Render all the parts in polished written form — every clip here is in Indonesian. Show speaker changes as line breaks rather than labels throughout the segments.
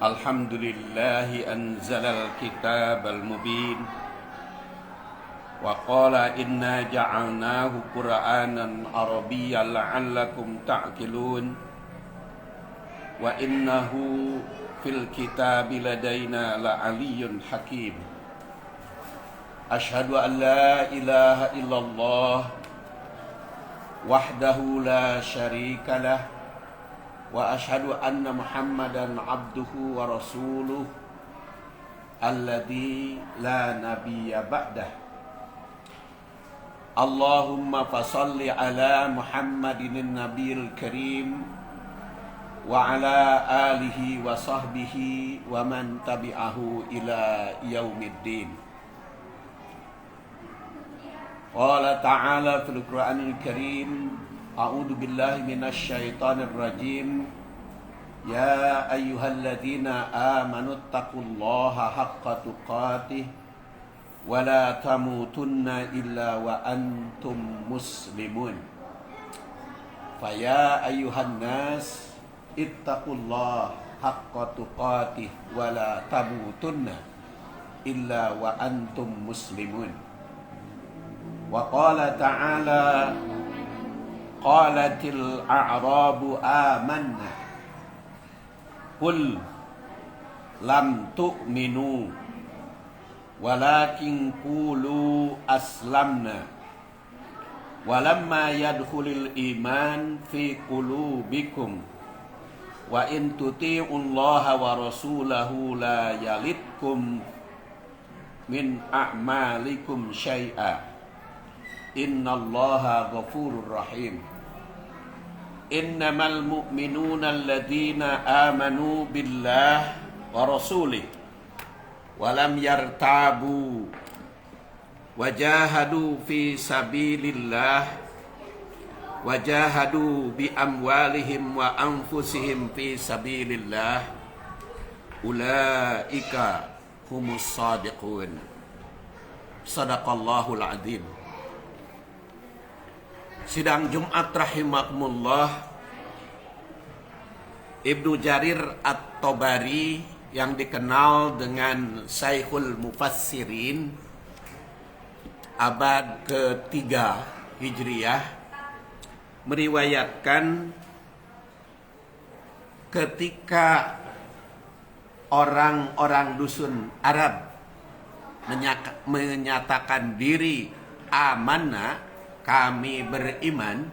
Alhamdulillah anzalal kitabal mubin wa qala inna ja'alnahu qur'anan arabiyyan la'allakum ta'qilun wa innahu fil kitabi ladaina la'aliyyun hakim. Ashhadu an la ilaha illallah wahdahu la syarika lah wa ashhadu anna Muhammadan abduhu wa rasuluh alladzi la nabiyya ba'dah. Allahumma fasalli ala Muhammadin nabiyil karim wa ala alihi wa sahbihi wa man tabi'ahu ila yaumiddin. Qala ta'ala fil Qur'anil Karim, a'udzu billahi minasy syaithanir rajim. Ya ayyuhalladzina amanu taqullaha haqqa tuqatih wa la tamutunna illa wa antum muslimun. Fa ya ayyuhan nas ittaqullaha haqqa tuqatih wa la tamutunna illa wa antum muslimun. Wa qala ta'ala qalatil a'rabu amanna qul lam tu'minu walakin qulu aslamna walamma yadkhulul iman fi qulubikum wa in tuti'ullaha wa rasulahu la yalitkum min a'malikum syai'a innallaha ghafurur rahim. Innamal mu'minuna alladzina amanu billah wa rasulih wa lam yartabu wajahadu fi sabilillah wajahadu bi amwalihim wa anfusihim fi sabilillah ulaika humus shadiqun. Sadaqallahul adzim. Sidang Jumat rahimakumullah, Ibnu Jarir At-Tabari yang dikenal dengan Syekhul Mufassirin abad ke-3 Hijriah meriwayatkan ketika orang-orang dusun Arab menyatakan diri amanah, kami beriman,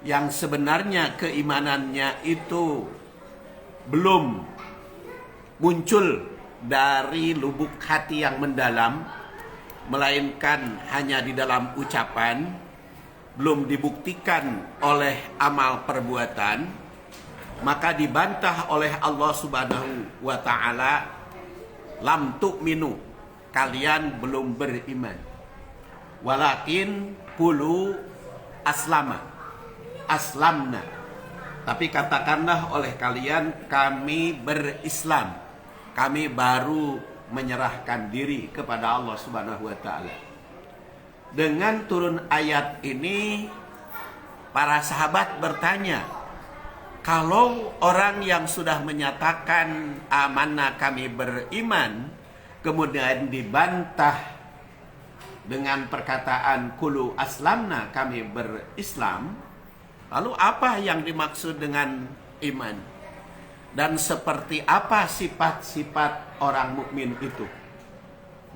yang sebenarnya keimanannya itu belum muncul dari lubuk hati yang mendalam, melainkan hanya di dalam ucapan, belum dibuktikan oleh amal perbuatan, maka dibantah oleh Allah Subhanahu wa ta'ala, lam tu'minu, kalian belum beriman, walakin qulu aslamna, tapi katakanlah oleh kalian, kami berislam, kami baru menyerahkan diri kepada Allah Subhanahu wa ta'ala. Dengan turun ayat ini, para sahabat bertanya, kalau orang yang sudah menyatakan amanah, kami beriman, kemudian dibantah dengan perkataan qulu aslamna, kami berislam, lalu apa yang dimaksud dengan iman? Dan seperti apa sifat-sifat orang mukmin itu?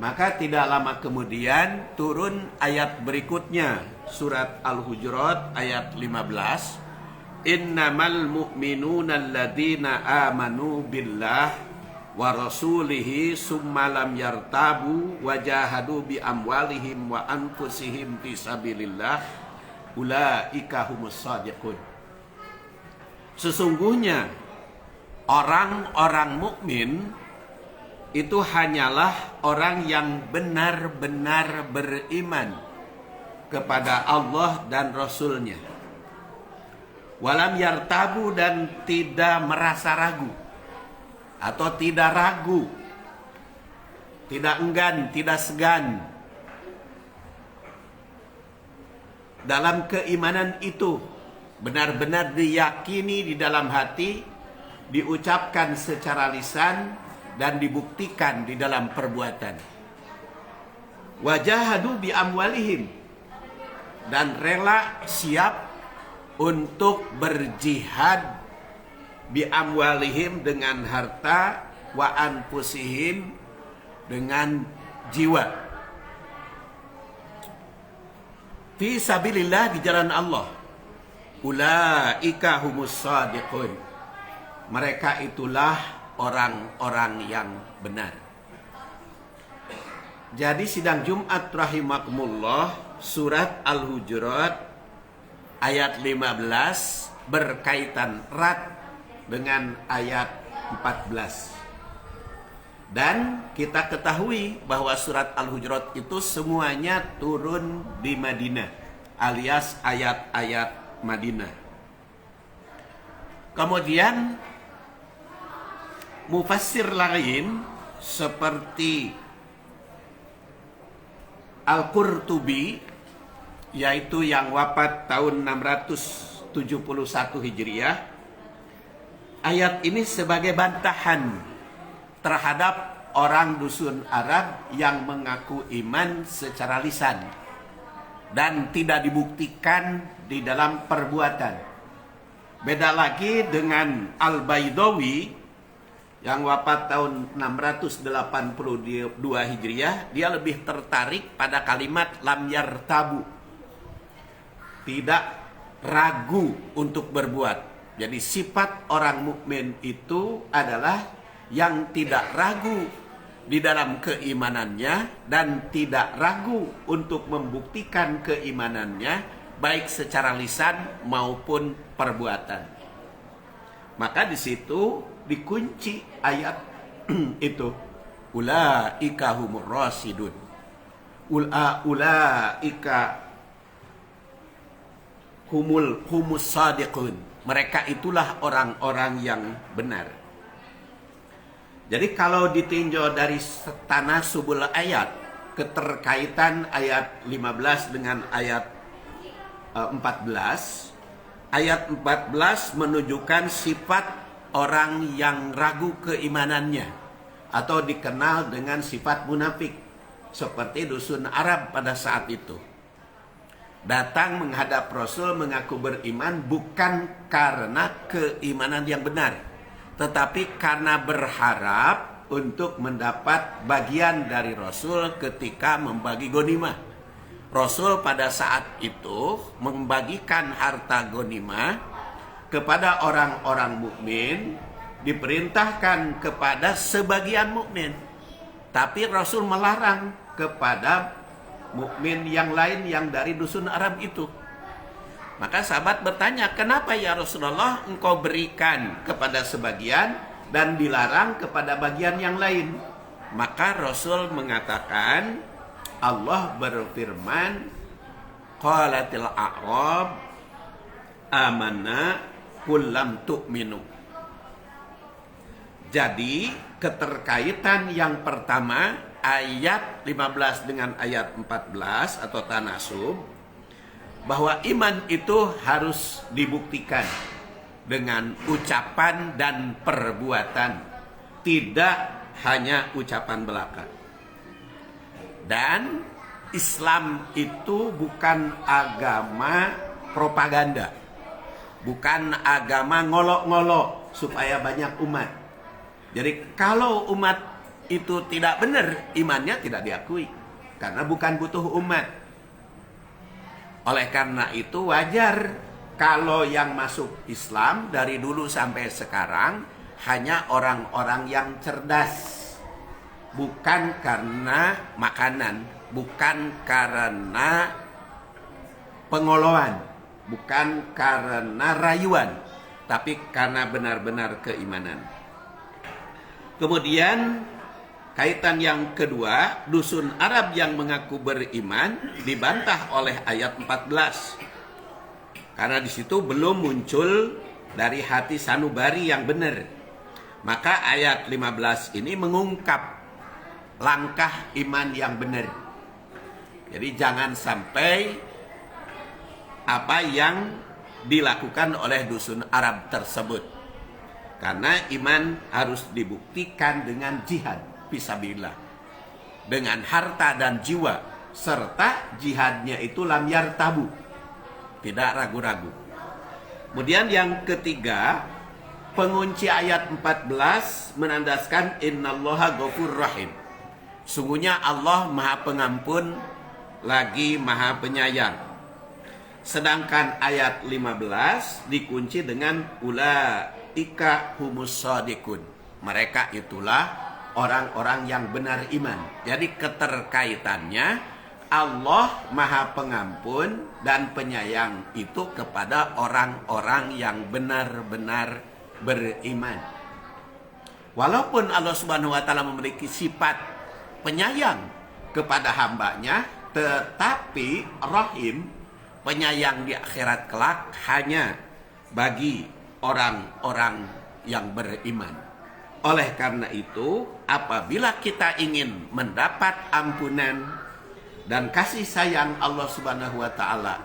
Maka tidak lama kemudian turun ayat berikutnya, surat Al-Hujurat ayat 15. Innamal mu'minuna alladzina amanu billah wa rasulihi summa lam yartabu wajahadu bi amwalihim wa anfusihim fi sabilillah ulaika humus shadiqun. Sesungguhnya orang-orang mukmin itu hanyalah orang yang benar-benar beriman kepada Allah dan Rasulnya. Walam yartabu, dan tidak merasa ragu atau tidak ragu, tidak enggan, tidak segan dalam keimanan itu, benar-benar diyakini di dalam hati, diucapkan secara lisan, dan dibuktikan di dalam perbuatan. Wajahadu bi amwalihim, dan rela siap untuk berjihad bi amwalihim dengan harta, wa anfusihim dengan jiwa. Fi sabilillah, di jalan Allah. Ulaika humus shadiqun. Mereka itulah orang-orang yang benar. Jadi sidang Jumat rahimakumullah, surat Al-Hujurat ayat 15 berkaitan erat dengan ayat 14. Dan kita ketahui bahwa surat Al-Hujurat itu semuanya turun di Madinah, alias ayat-ayat Madinah. Kemudian mufassir lain seperti Al-Qurtubi, yaitu yang wafat tahun 671 Hijriah, ayat ini sebagai bantahan terhadap orang dusun Arab yang mengaku iman secara lisan dan tidak dibuktikan di dalam perbuatan. Beda lagi dengan Al-Baidawi yang wafat tahun 682 Hijriah, dia lebih tertarik pada kalimat lam yartabu, tidak ragu untuk berbuat. Jadi sifat orang mukmin itu adalah yang tidak ragu di dalam keimanannya dan tidak ragu untuk membuktikan keimanannya, baik secara lisan maupun perbuatan. Maka di situ dikunci ayat itu, ulaika humur rasidun, ulaika humus shadiqun. Mereka itulah orang-orang yang benar. Jadi kalau ditinjau dari tanasubul ayat, keterkaitan ayat 15 dengan ayat 14, ayat 14 menunjukkan sifat orang yang ragu keimanannya, atau dikenal dengan sifat munafik, seperti dusun Arab pada saat itu. Datang menghadap Rasul mengaku beriman bukan karena keimanan yang benar, tetapi karena berharap untuk mendapat bagian dari Rasul ketika membagi ghanimah. Rasul pada saat itu membagikan harta ghanimah kepada orang-orang mukmin, diperintahkan kepada sebagian mukmin, tapi Rasul melarang kepada mukmin yang lain yang dari dusun Arab itu. Maka sahabat bertanya, kenapa ya Rasulullah engkau berikan kepada sebagian dan dilarang kepada bagian yang lain? Maka Rasul mengatakan, Allah berfirman, qalatil a'rab amanna qul lam tu'minu. Jadi keterkaitan yang pertama ayat 15 dengan ayat 14 atau tanasub, bahwa iman itu harus dibuktikan dengan ucapan dan perbuatan, tidak hanya ucapan belaka. Dan Islam itu bukan agama propaganda, bukan agama ngolok-ngolok supaya banyak umat. Jadi kalau umat itu tidak benar, imannya tidak diakui karena bukan butuh umat. Oleh karena itu wajar kalau yang masuk Islam dari dulu sampai sekarang hanya orang-orang yang cerdas. Bukan karena makanan, bukan karena pengoloan, bukan karena rayuan, tapi karena benar-benar keimanan. Kemudian kaitan yang kedua, dusun Arab yang mengaku beriman dibantah oleh ayat 14. Karena di situ belum muncul dari hati sanubari yang benar. Maka ayat 15 ini mengungkap langkah iman yang benar. Jadi jangan sampai apa yang dilakukan oleh dusun Arab tersebut. Karena iman harus dibuktikan dengan jihad fisabilillah, dengan harta dan jiwa, serta jihadnya itu lam yartabu, tidak ragu-ragu. Kemudian yang ketiga, pengunci ayat 14 menandaskan innallaha ghafur rahim. Sungguhnya Allah Maha Pengampun lagi Maha Penyayang. Sedangkan ayat 15 dikunci dengan ulaika humus shadiqun. Mereka itulah orang-orang yang benar iman. Jadi keterkaitannya Allah Maha Pengampun dan Penyayang itu kepada orang-orang yang benar-benar beriman. Walaupun Allah Subhanahu wa taala memiliki sifat penyayang kepada hambanya, tetapi rahim, penyayang di akhirat kelak, hanya bagi orang-orang yang beriman. Oleh karena itu, apabila kita ingin mendapat ampunan dan kasih sayang Allah Subhanahu wa taala,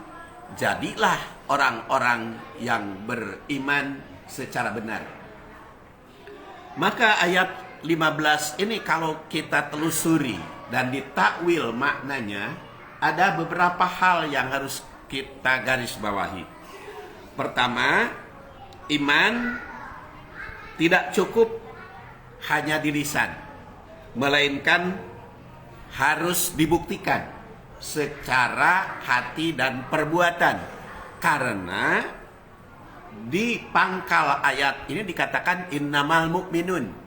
jadilah orang-orang yang beriman secara benar. Maka ayat 15 ini kalau kita telusuri dan ditakwil maknanya, ada beberapa hal yang harus kita garis bawahi. Pertama, iman tidak cukup hanya di lisan, melainkan harus dibuktikan secara hati dan perbuatan. Karena di pangkal ayat ini dikatakan innamal mu'minun.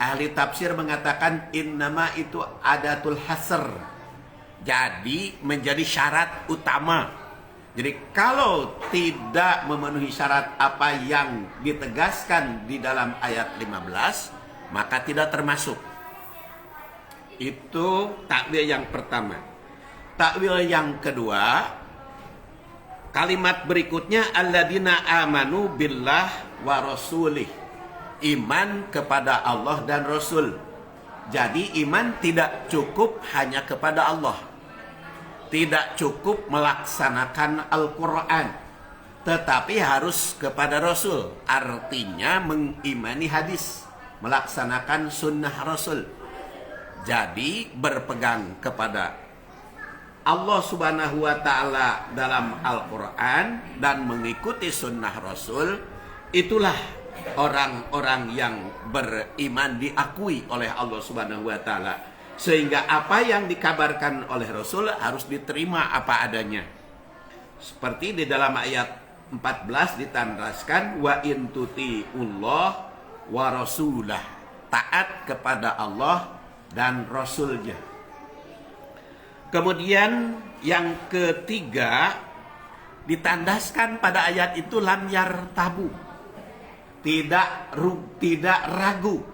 Ahli tafsir mengatakan innama itu adatul hasr, jadi menjadi syarat utama. Jadi kalau tidak memenuhi syarat apa yang ditegaskan di dalam ayat 15, maka tidak termasuk. Itu takwil yang pertama. Takwil yang kedua, kalimat berikutnya alladzina amanu billah wa rasulih. Iman kepada Allah dan Rasul. Jadi iman tidak cukup hanya kepada Allah. Tidak cukup melaksanakan Al-Quran, tetapi harus kepada Rasul. Artinya mengimani hadis, melaksanakan sunnah Rasul. Jadi berpegang kepada Allah Subhanahu wa taala dalam Al-Quran dan mengikuti sunnah Rasul, itulah orang-orang yang beriman diakui oleh Allah Subhanahu wa taala. Sehingga apa yang dikabarkan oleh Rasul harus diterima apa adanya. Seperti di dalam ayat 14 ditandaskan wa in tuti'ullah wa rasulah, taat kepada Allah dan Rasulnya. Kemudian yang ketiga ditandaskan pada ayat itu lam yartabu, tidak ragu.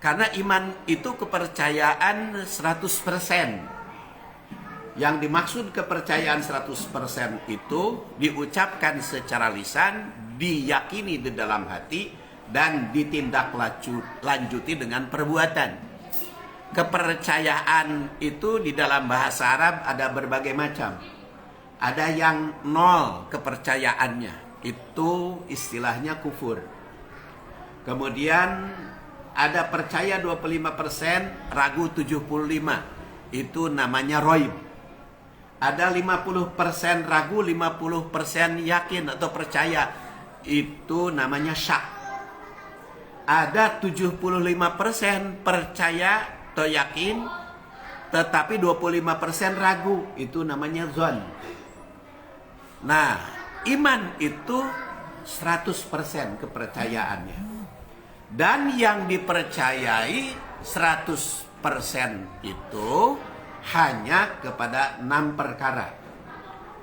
Karena iman itu kepercayaan 100%. Yang dimaksud kepercayaan 100% itu diucapkan secara lisan, diyakini di dalam hati, dan ditindaklanjuti dengan perbuatan. Kepercayaan itu di dalam bahasa Arab ada berbagai macam. Ada yang nol kepercayaannya, itu istilahnya kufur. Kemudian ada percaya 25%, ragu 75%, itu namanya roib. Ada 50% ragu, 50% yakin atau percaya, itu namanya syak. Ada 75% percaya atau yakin, tetapi 25% ragu, itu namanya zon. Nah, iman itu 100% kepercayaannya. Dan yang dipercayai 100% itu hanya kepada 6 perkara.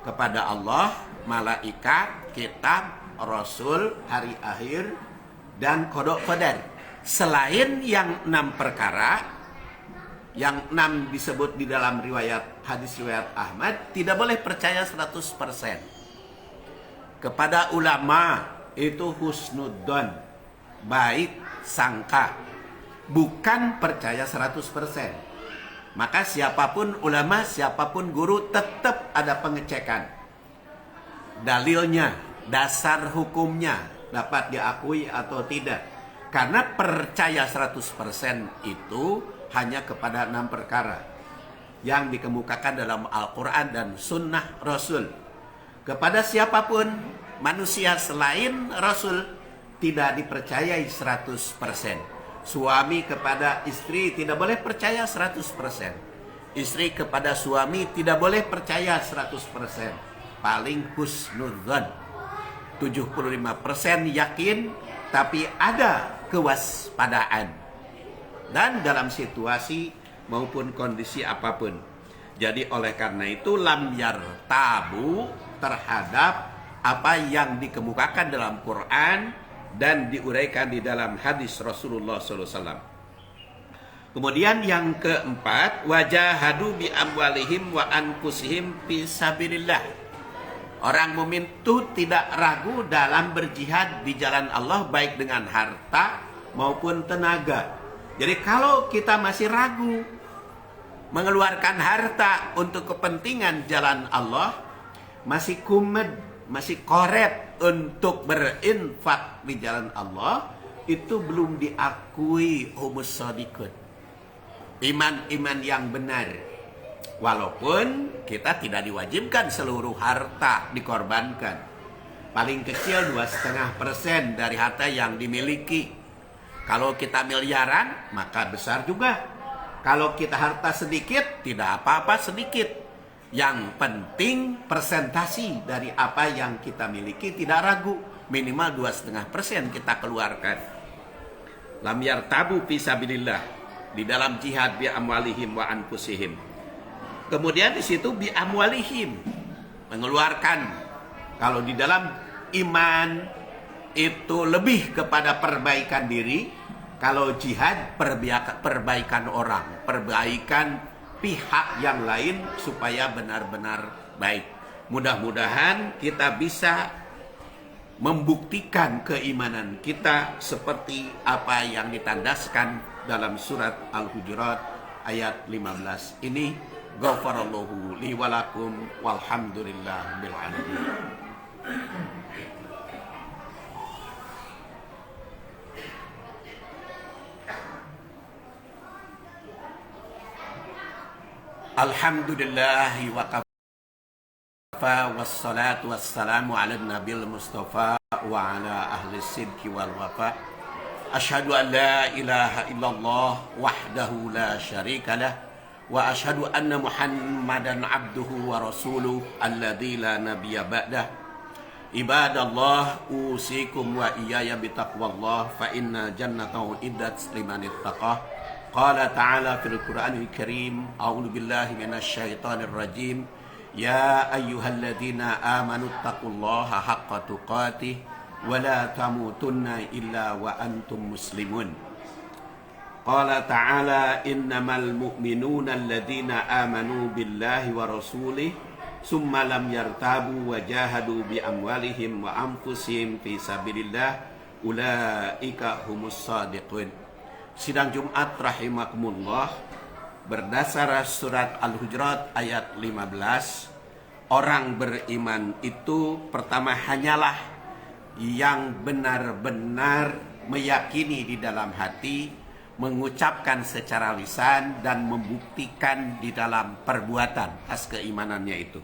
Kepada Allah, malaikat, kitab, Rasul, hari akhir, dan qada qadar. Selain yang 6 perkara, yang 6 disebut di dalam hadis riwayat Ahmad, tidak boleh percaya 100%. Kepada ulama itu husnudzon, baik sangka, bukan percaya 100%. Maka siapapun ulama, siapapun guru, tetap ada pengecekan. dalilnya, dasar hukumnya dapat diakui atau tidak. Karena percaya 100% itu hanya kepada 6 perkara yang dikemukakan dalam Al-Quran dan Sunnah Rasul. Kepada siapapun manusia selain Rasul tidak dipercayai 100%. Suami kepada istri tidak boleh percaya 100%. Istri kepada suami tidak boleh percaya 100%. Paling husnudzon. 75% yakin, tapi ada kewaspadaan. Dan dalam situasi maupun kondisi apapun. Jadi oleh karena itu lam yartabu terhadap apa yang dikemukakan dalam Quran dan diuraikan di dalam hadis Rasulullah SAW. Kemudian yang keempat, wajahadu bi amwalihim wa anfusihim fi sabilillah. Orang mukmin itu tidak ragu dalam berjihad di jalan Allah baik dengan harta maupun tenaga. Jadi kalau kita masih ragu mengeluarkan harta untuk kepentingan jalan Allah, masih kumed, masih koret untuk berinfak di jalan Allah, itu belum diakui humus shadiqun, iman-iman yang benar. Walaupun kita tidak diwajibkan seluruh harta dikorbankan, paling kecil 2,5% dari harta yang dimiliki. Kalau kita miliaran maka besar juga. Kalau kita harta sedikit, tidak apa-apa sedikit. Yang penting presentasi dari apa yang kita miliki tidak ragu. Minimal 2,5% kita keluarkan. Lam yartabu fi sabilillah. Di dalam jihad bi amwalihim wa anfusihim. Kemudian di situ bi amwalihim. Mengeluarkan. Kalau di dalam iman itu lebih kepada perbaikan diri. Kalau jihad perbaikan orang, perbaikan pihak yang lain supaya benar-benar baik. Mudah-mudahan kita bisa membuktikan keimanan kita seperti apa yang ditandaskan dalam surat Al-Hujurat ayat 15 ini. Ghafarallahu li walakum walhamdulillah bil alamin. Alhamdulillahi wa kafa wassalatu wassalamu ala nabil mustafa wa ala ahli sidki wal wafa. Ashhadu an la ilaha illallah wahdahu la syarika lah wa ashhadu anna muhammadan abduhu wa rasuluh alladzi la nabiyya ba'dah. Ibadallah usikum wa iyaya bitaqwallah fa inna jannatahu iddat liman ittaqah. Qala ta'ala fil Qur'anil Karim, a'udzu billahi minasy syaithanir rajim. Ya ayyuhalladzina amanu taqullaha haqqa tuqatih wa la tamutunna illa wa antum muslimun. Qala ta'ala innamal mu'minuna alladzina amanu billahi wa rasulih summa lam yartabu wa jahadu bi amwalihim wa anfusihim fi sabilillah ulaika humus shadiqun. Sidang Jumat rahimakumullah, berdasar surat Al-Hujurat ayat 15, orang beriman itu pertama hanyalah yang benar-benar meyakini di dalam hati, mengucapkan secara lisan dan membuktikan di dalam perbuatan atas keimanannya itu.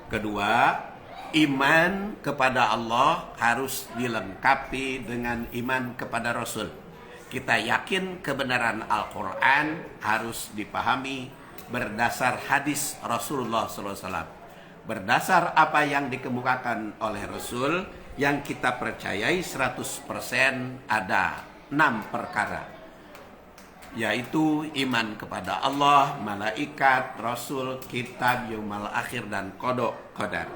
Kedua, iman kepada Allah harus dilengkapi dengan iman kepada Rasul. Kita yakin kebenaran Al-Quran harus dipahami berdasar hadis Rasulullah SAW. Berdasar apa yang dikemukakan oleh Rasul, yang kita percayai 100% ada 6 perkara. Yaitu iman kepada Allah, malaikat, Rasul, kitab, yaumal akhir, dan qada qadar.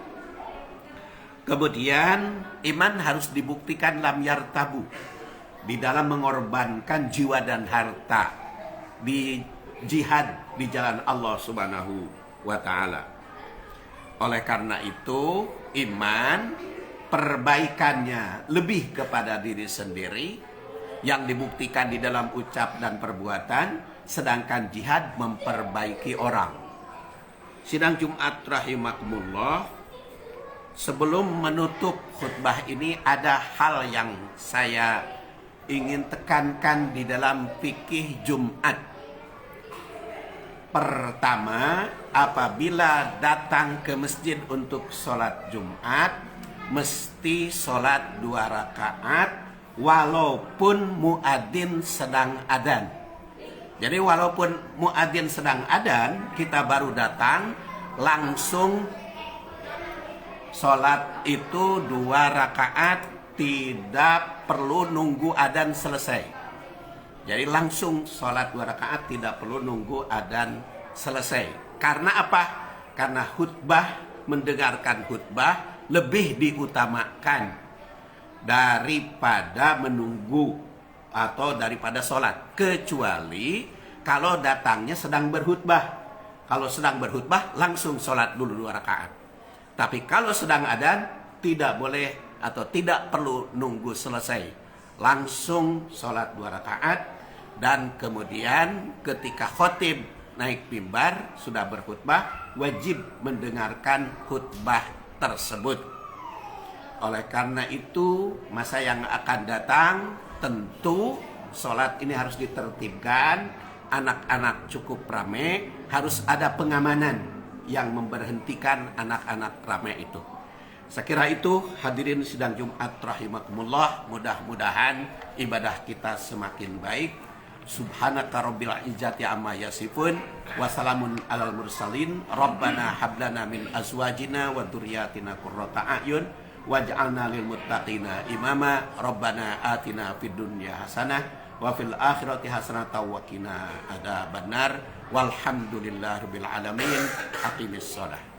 Kemudian iman harus dibuktikan lam yartabu, di dalam mengorbankan jiwa dan harta di jihad di jalan Allah Subhanahu wa ta'ala. Oleh karena itu, iman perbaikannya lebih kepada diri sendiri yang dibuktikan di dalam ucap dan perbuatan, sedangkan jihad memperbaiki orang. Sidang Jumat rahimakumullah, sebelum menutup khutbah ini ada hal yang saya ingin tekankan di dalam fikih Jumat. Pertama, apabila datang ke masjid untuk sholat Jumat, mesti sholat 2 rakaat walaupun muadzin sedang adzan. Jadi walaupun muadzin sedang adzan, kita baru datang, langsung sholat itu 2 rakaat, tidak perlu nunggu adzan selesai. Jadi langsung sholat 2 rakaat, tidak perlu nunggu adzan selesai. Karena apa? Karena khutbah, mendengarkan khutbah lebih diutamakan daripada menunggu atau daripada sholat. Kecuali kalau datangnya sedang berkhutbah. Kalau sedang berkhutbah langsung sholat dulu 2 rakaat. Tapi kalau sedang adzan tidak boleh atau tidak perlu nunggu selesai. Langsung sholat 2 rakaat. Dan kemudian ketika khotib naik mimbar sudah berkhutbah, wajib mendengarkan khutbah tersebut. Oleh karena itu, masa yang akan datang tentu sholat ini harus ditertibkan, anak-anak cukup ramai, harus ada pengamanan yang memberhentikan anak-anak ramai itu. Saya kira itu, hadirin sidang Jumat rahimakumullah, mudah-mudahan ibadah kita semakin baik. Subhanaka rabbil izzati amma yasifun, wassalamun alal mursalin, rabbana hablana min azwajina wa dzurriyyatina qurrata a'yun waj'alna lil muttaqina imama, rabbana atina fid dunya hasanah wa fil akhirati hasanah wa qina adzabannar, walhamdulillahirabbil alamin. Aqimis shalah.